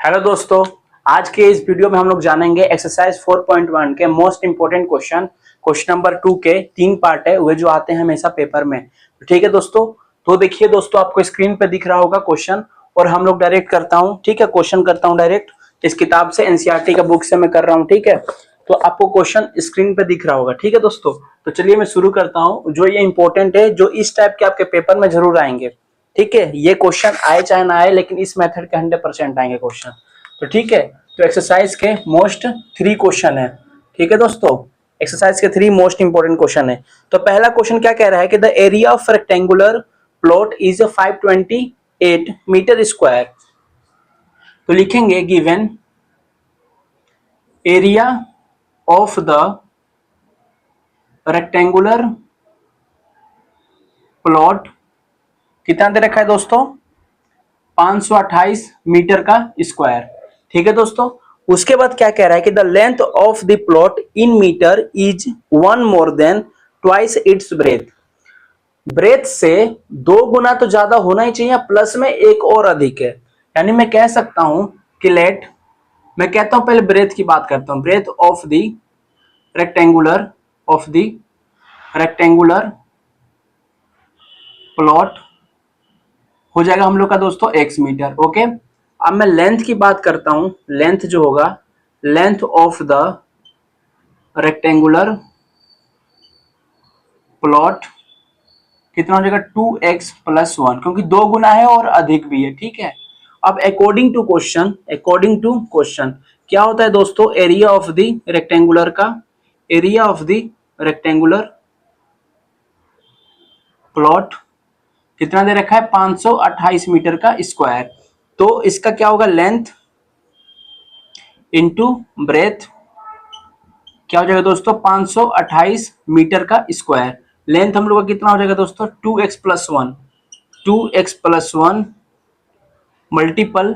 Hello दोस्तों, आज के इस वीडियो में हम लोग जानेंगे एक्सरसाइज 4.1 के मोस्ट इंपोर्टेंट क्वेश्चन नंबर 2 के 3 पार्ट है वे जो आते हैं हमेशा पेपर में। ठीक है दोस्तों, तो देखिए दोस्तों, आपको स्क्रीन पे दिख रहा होगा क्वेश्चन और हम लोग डायरेक्ट करता हूं। ठीक है, क्वेश्चन करता हूं डायरेक्ट इस किताब से, एनसीईआरटी का बुक से मैं कर रहा हूं। ठीक है, तो आपको क्वेश्चन स्क्रीन पे दिख रहा होगा। ठीक है दोस्तों, तो चलिए मैं शुरू करता हूँ। जो ये इंपॉर्टेंट है, जो इस टाइप के आपके पेपर में जरूर आएंगे। ठीक है, ये क्वेश्चन आए चाहे ना आए, लेकिन इस मेथड के 100% आएंगे क्वेश्चन। तो ठीक है, तो एक्सरसाइज के मोस्ट 3 क्वेश्चन है। ठीक है दोस्तों, एक्सरसाइज के 3 मोस्ट इंपोर्टेंट क्वेश्चन है। तो पहला क्वेश्चन क्या कह रहा है कि the area of rectangular plot is 528 metre square. तो लिखेंगे given area of the rectangular plot कितना दे रखा है दोस्तों, 528 मीटर का स्क्वायर। ठीक है दोस्तों, उसके बाद क्या कह रहा है कि the length of the plot in metre is 1 more than twice its breadth. Breadth से 2 गुना तो ज्यादा होना ही चाहिए, प्लस में एक और अधिक है। यानी मैं कह सकता हूं कि मैं कहता हूं, पहले ब्रेथ की बात करता हूं। Breadth of the rectangular plot हो जाएगा हम लोग का दोस्तों x मीटर। ओके, अब मैं लेंथ की बात करता हूं। लेंथ जो होगा, length of the rectangular plot कितना हो जाएगा, 2x + 1, क्योंकि 2 गुना है और अधिक भी है। ठीक है, अब अकॉर्डिंग टू क्वेश्चन क्या होता है दोस्तों, area of the rectangular plot कितना दे रखा है, 528 मीटर का स्क्वायर। तो इसका क्या होगा, लेंथ इंटू ब्रेथ क्या हो जाएगा दोस्तों, 528 मीटर का स्क्वायर। लेंथ हम लोग का कितना हो जाएगा दोस्तों, 2x + 1 मल्टीपल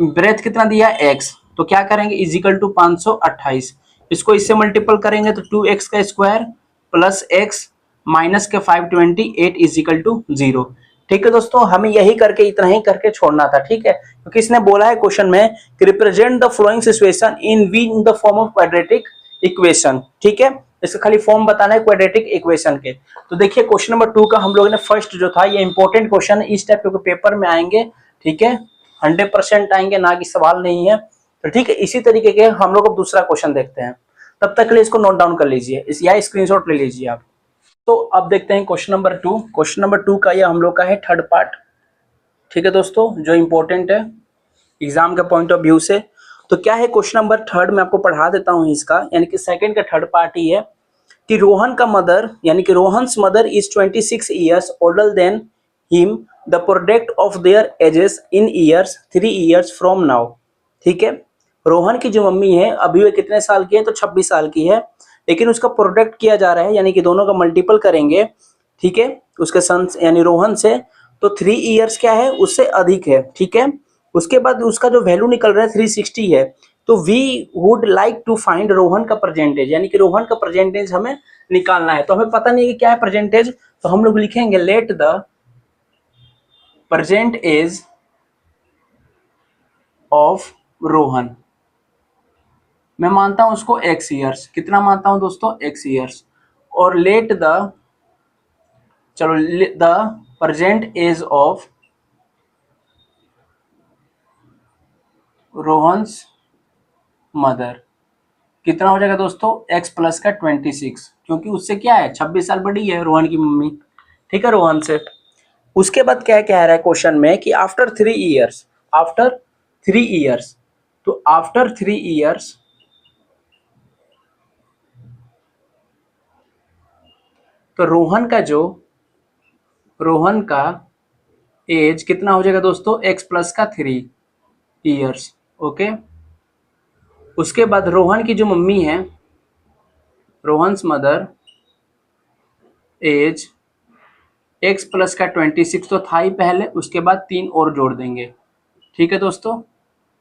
ब्रेथ कितना दिया, x। तो क्या करेंगे, इजिकल टू 528, इसको इससे मल्टीपल करेंगे तो 2x का स्क्वायर प्लस x माइनस के 528 इजिकल टू 0। ठीक है दोस्तों, हमें यही करके, इतना ही करके छोड़ना था। ठीक है, क्योंकि इसने बोला है क्वेश्चन में कि represent the flowing situation in the form of quadratic equation. ठीक है, इसका खाली फॉर्म बताना है क्वाड्रेटिक इक्वेशन के। तो देखिए क्वेश्चन नंबर 2 का हम लोगों ने फर्स्ट जो था, ये इंपॉर्टेंट क्वेश्चन इस टाइप के पेपर में आएंगे। ठीक है, 100% आएंगे, ना कि सवाल नहीं है। तो ठीक है, इसी तरीके के हम लोग अब दूसरा क्वेश्चन देखते हैं। तब तक के लिए इसको नोट डाउन कर लीजिए, या स्क्रीनशॉट ले लीजिए आप। तो अब देखते हैं क्वेश्चन नंबर 2। क्वेश्चन नंबर 2 का ये हम लोग का है थर्ड पार्ट। ठीक है दोस्तों, जो इंपॉर्टेंट है एग्जाम के पॉइंट ऑफ व्यू से। तो क्या है क्वेश्चन नंबर थर्ड, मैं आपको पढ़ा देता हूं इसका, यानी कि सेकंड का थर्ड पार्ट ही है कि रोहन का मदर, यानी कि Rohan's mother is 26 years older than him, the product of their edges in years 3 years from now. ठीक है, रोहन की जो मम्मी है अभी वो कितने साल की है, तो 26 साल की है, लेकिन उसका प्रोडक्ट किया जा रहा है, यानी कि दोनों का मल्टीपल करेंगे। ठीक है, उसके सन यानी रोहन से, तो 3 ईयर्स क्या है, उससे अधिक है। ठीक है, उसके बाद उसका जो वैल्यू निकल रहा है 360 है। तो we would like to find Rohan का परसेंटेज, यानी कि रोहन का परसेंटेज हमें निकालना है। तो हमें पता नहीं है कि क्या है परसेंटेज, तो हम लोग लिखेंगे let the percentage of Rohan. मैं मानता हूं उसको x ईयर्स, कितना मानता हूं दोस्तों, x ईयर्स। और लेट द, चलो the present age of Rohan's mother कितना हो जाएगा दोस्तों, x + का 26, क्योंकि उससे क्या है, 26 साल बड़ी है रोहन की मम्मी। ठीक है, रोहन से। उसके बाद क्या कह रहा है क्वेश्चन में कि आफ्टर 3 ईयर्स, तो आफ्टर 3 ईयर्स तो रोहन का एज कितना हो जाएगा दोस्तों, x + का 3 ईयर्स। ओके, उसके बाद रोहन की जो मम्मी है, रोहन्स मदर एज x + का 26 तो था ही पहले, उसके बाद 3 और जोड़ देंगे। ठीक है दोस्तों,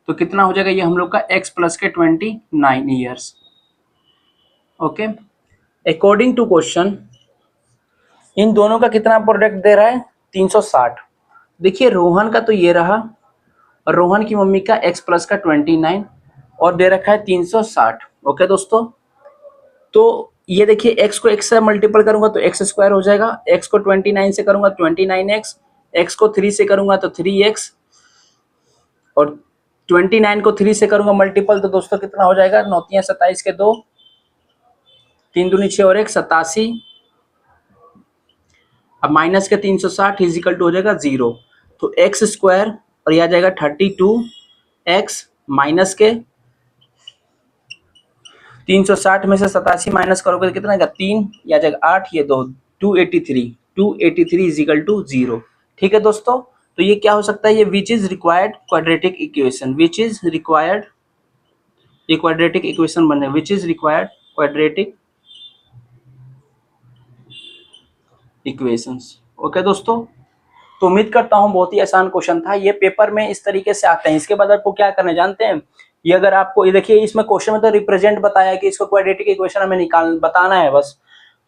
तो कितना हो जाएगा ये हम लोग का x + के 29 years. Okay, according to question इन दोनों का कितना प्रोडक्ट दे रहा है, 360। देखिए रोहन का तो ये रहा, और रोहन की मम्मी का x प्लस का 29 और दे रखा है 360। ओके दोस्तों, तो ये देखिए x को x से मल्टीपल करूंगा तो x स्क्वायर हो जाएगा, x को 29 से करूंगा 29x, x को 3 से करूंगा तो 3x, और 29 को 3 से करूंगा मल्टीपल तो दोस्तों कितना हो जाएगा, 9 × 27 के 2, 3 दूनी 6 और 1 87। अब माइनस के 360 इजिकल टू हो जाएगा 0, तो एक्स स्क्वायर और यह आ जाएगा 32x माइनस के 360 में से 87 माइनस करोगे तो कितना आएगा 3, या आ जाएगा 8, ये 2, 283 इजिकल टू 0। ठीक है दोस्तों, तो ये क्या हो सकता है, ये which is required quadratic equation, which is required, ये क्वाड्रेटिक इक्वेशन बने, which is required quadratic equations. Okay दोस्तों, तो उम्मीद करता हूँ बहुत ही आसान क्वेश्चन था, ये पेपर में इस तरीके से आते हैं। इसके बाद आपको क्या करना जानते हैं, ये अगर आपको, ये देखिए इसमें क्वेश्चन में तो रिप्रेजेंट बताया कि इसको क्वाड्रेटिक इक्वेशन हमें बताना है बस,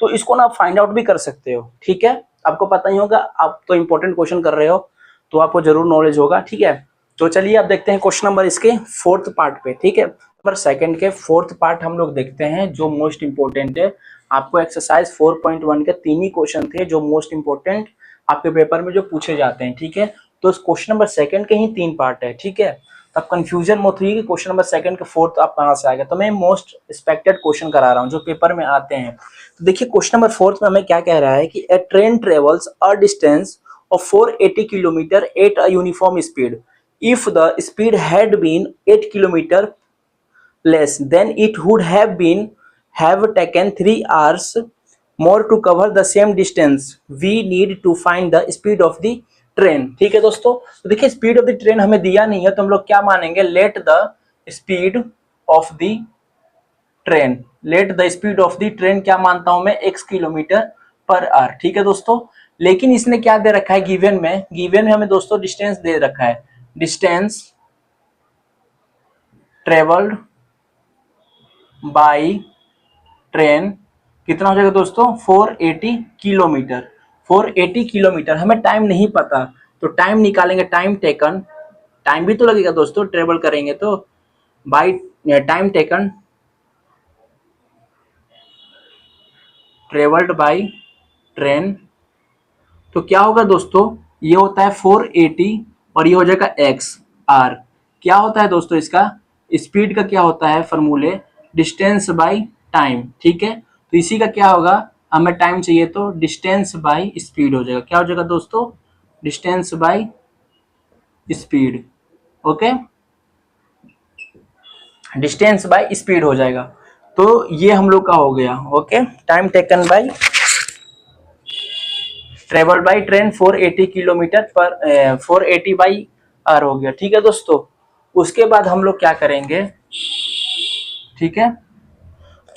तो इसको ना आप फाइंड आउट भी कर सकते हो। ठीक है, आपको पता ही होगा, आप तो इंपॉर्टेंट क्वेश्चन कर रहे हो तो आपको जरूर नॉलेज होगा। ठीक है, तो चलिए अब देखते हैं क्वेश्चन नंबर इसके 4th पार्ट पे। ठीक है, नंबर 2 के 4th पार्ट हम लोग देखते हैं, जो मोस्ट इंपॉर्टेंट है। आपको एक्सरसाइज 4.1 के 3 ही क्वेश्चन थे जो मोस्ट इंपॉर्टेंट आपके पेपर में जो पूछे जाते हैं। ठीक है, तो इस क्वेश्चन नंबर 2 के ही 3 पार्ट है। ठीक है, तब कंफ्यूजन मत होइए कि क्वेश्चन नंबर 2 के 4th आप कहां से आ गए, तो मैं मोस्ट एक्सपेक्टेड क्वेश्चन करा रहा हूं जो पेपर में आते हैं। तो देखिए क्वेश्चन नंबर 4th में हमें क्या कह रहा है कि a train travels a distance of 480 kilometer at a uniform speed. If the speed had been 8 kilometer less, then it would have taken 3 hours more to cover the same distance. We need to find the speed of the train. ठीक है दोस्तों, तो देखिए speed of the train हमें दिया नहीं है, तो हम लोग क्या मानेंगे, let the speed of the train, let the speed of the train क्या मानता हूं मैं, x किलोमीटर पर आवर। ठीक है दोस्तों, लेकिन इसने क्या दे रखा है गिवन में हमें दोस्तों डिस्टेंस दे रखा है, डिस्टेंस ट्रेवल्ड बाय ट्रेन कितना हो जाएगा दोस्तों, 480 किलोमीटर। 480 किलोमीटर, हमें टाइम नहीं पता तो टाइम निकालेंगे, टाइम टेकन, टाइम भी तो लगेगा दोस्तों, ट्रेवल करेंगे तो by time taken, travelled by train, तो क्या होगा दोस्तों, ये होता है 480 और ये हो जाएगा x r। क्या होता है दोस्तों इसका स्पीड का क्या होता है फॉर्मूले, डिस्टेंस बाय टाइम। ठीक है, तो इसी का क्या होगा, हमें टाइम चाहिए तो डिस्टेंस बाय स्पीड हो जाएगा। क्या हो जाएगा दोस्तों, distance by speed. Okay, distance by speed हो जाएगा, तो ये हम लोग का हो गया। Okay, time taken by travel by train 480 kilometre पर 480 बाई आर हो गया। ठीक है दोस्तों, उसके बाद हम लोग क्या करेंगे, ठीक है,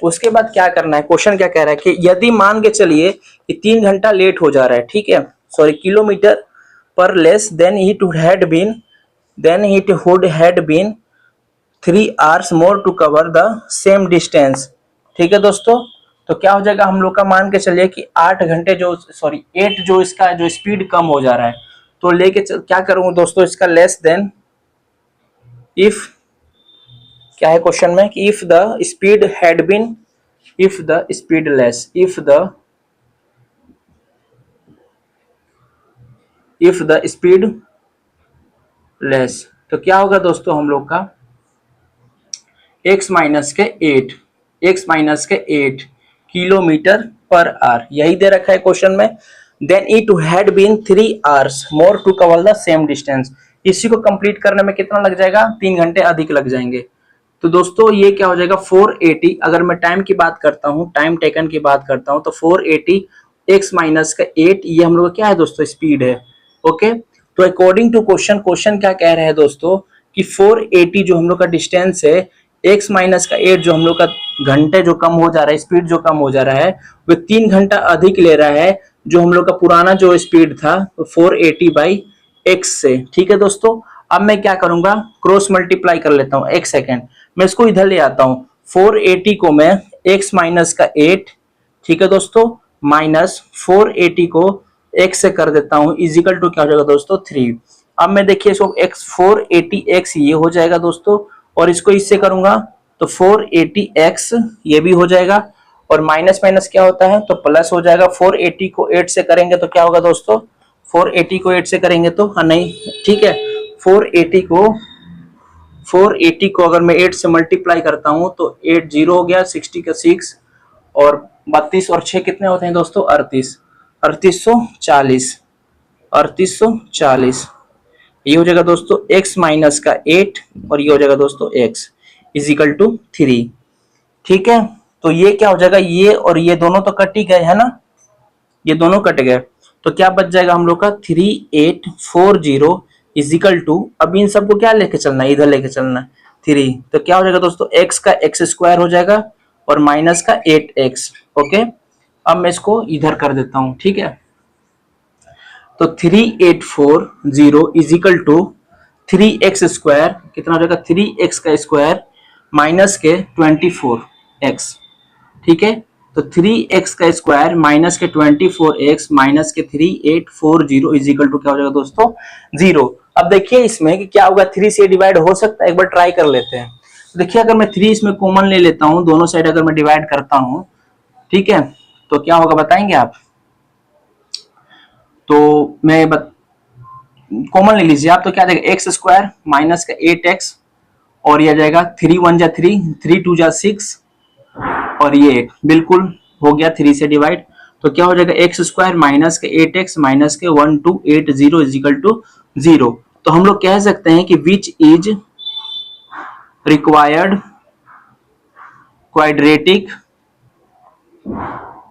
उसके बाद क्या करना है, क्वेश्चन क्या कह रहा है कि यदि मान के चलिए कि 3 घंटा लेट हो जा रहा है, ठीक है, sorry kilometre per less, then it would had been 3 hours more to cover the same distance. ठीक है दोस्तों, तो क्या हो जाएगा, हम लोग का मान के चलिए कि 8 घंटे जो 8 जो इसका जो स्पीड कम हो जा रहा है, तो लेके क्या करूंगा दोस्तों, इसका लेस देन, इफ क्या है क्वेश्चन में कि if the speed had been, if the speed less, if the speed less, तो क्या होगा दोस्तों हम लोग का x माइनस के 8 किलोमीटर पर आवर, यही दे रखा है क्वेश्चन में। Then it had been 3 hours more to cover the same distance, इसी को कंप्लीट करने में कितना लग जाएगा, 3 घंटे अधिक लग जाएंगे। तो दोस्तों ये क्या हो जाएगा 480, अगर मैं टाइम की बात करता हूँ, टाइम टेकन की बात करता हूँ, तो 480 x माइनस का 8, ये हम लोग क्या है दोस्तों, स्पीड है। ओके, तो अकॉर्डिंग टू क्वेश्चन क्या कह रहे हैं दोस्तों कि 480 जो हम लोग का डिस्टेंस है, x माइनस का 8 जो हम लोग का घंटे जो कम हो जा रहा है, स्पीड जो कम हो जा रहा है, वो 3 घंटा अधिक ले रहा है जो हम लोग का पुराना जो स्पीड था, तो 480 बाई x से। ठीक है दोस्तों, अब मैं क्या करूंगा, क्रॉस मल्टीप्लाई कर लेता हूँ, एक सेकेंड मैं इसको इधर ले आता हूँ, 480 को मैं x माइनस का 8, ठीक है दोस्तों, माइनस 480 को x से कर देता हूँ, इजिकल टू क्या हो जाएगा दोस्तों 3। अब मैं देखिए इसको x 480x ये हो जाएगा दोस्तों, और इसको इससे करूंगा तो 480x ये भी हो जाएगा, और माइनस माइनस क्या होता है तो प्लस हो जाएगा। 480 को 8 से करेंगे तो क्या होगा दोस्तों, 480 को 8 से करेंगे तो हाँ नहीं ठीक है, 480 को अगर मैं 8 से मल्टीप्लाई करता हूं तो 8 जीरो हो गया, 60 का 6 और 32 और 6 कितने होते हैं दोस्तों 38, 3840 ये हो जाएगा दोस्तों x माइनस का 8 और ये हो जाएगा दोस्तों x इजिकल टू 3। ठीक है, तो ये क्या हो जाएगा, ये और ये दोनों तो कट ही गए है ना, ये दोनों कट गए, तो क्या बच जाएगा हम लोग का 3840 इजिकल टू, अब इन सबको क्या लेके चलना है, इधर लेके चलना है 3, तो क्या हो जाएगा दोस्तों x का x स्क्वायर हो जाएगा और माइनस का 8x। ओके, अब मैं इसको इधर कर देता हूं, ठीक है, तो 3840 इजिकल टू 3x स्क्वायर कितना हो जाएगा, 3x का स्क्वायर माइनस के 24x। ठीक है, तो 3x का स्क्वायर माइनस के 24x माइनस के 3840 इजिकल टू क्या हो जाएगा दोस्तों 0। अब देखिए इसमें कि क्या होगा, 3 से डिवाइड हो सकता है, एक बार ट्राई कर लेते हैं। देखिए अगर मैं 3 इसमें कॉमन ले लेता हूं, दोनों साइड अगर मैं डिवाइड करता हूं, ठीक है, तो क्या होगा बताएंगे आप, तो मैं कॉमन ले लीजिए आप, तो क्या देगा एक्स स्क्वायर माइनस का 8x और ये आ जाएगा 3 1 जा 3, 3 2 जा 6 और ये 8 बिल्कुल हो गया 3 से डिवाइड, तो क्या हो जाएगा एक्स स्क्वायर माइनस के 8x माइनस के 1280 इजिकल टू 0। तो हम लोग कह सकते हैं कि which is required quadratic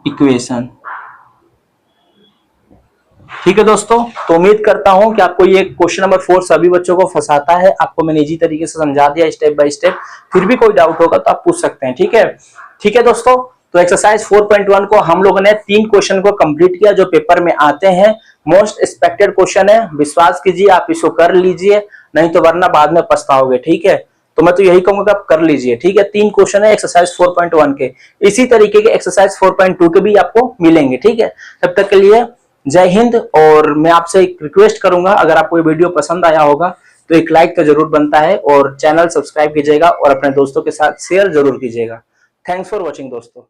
equation. ठीक है दोस्तों, तो उम्मीद करता हूं कि आपको ये क्वेश्चन नंबर 4 सभी बच्चों को फंसाता है। आपको मैंने इजी तरीके से समझा दिया स्टेप बाय स्टेप, फिर भी कोई डाउट होगा तो आप पूछ सकते हैं। ठीक है दोस्तों, तो एक्सरसाइज 4.1 को हम लोगों ने 3 क्वेश्चन को कंप्लीट किया जो पेपर में आते हैं, मोस्ट एक्सपेक्टेड क्वेश्चन है, विश्वास कीजिए आप इसको कर लीजिए, नहीं तो वरना बाद में पछताओगे। ठीक है, तो मैं तो यही कहूंगा कि आप कर लीजिए। ठीक है, 3 क्वेश्चन है एक्सरसाइज 4.1 के, इसी तरीके के एक्सरसाइज 4.2 के भी आपको मिलेंगे। ठीक है, तब तक के लिए जय हिंद। और मैं आपसे एक रिक्वेस्ट करूंगा, अगर आपको ये वीडियो पसंद आया होगा तो एक लाइक तो जरूर बनता है, और चैनल सब्सक्राइब कीजिएगा और अपने दोस्तों के साथ शेयर जरूर कीजिएगा। थैंक्स फॉर वॉचिंग दोस्तों।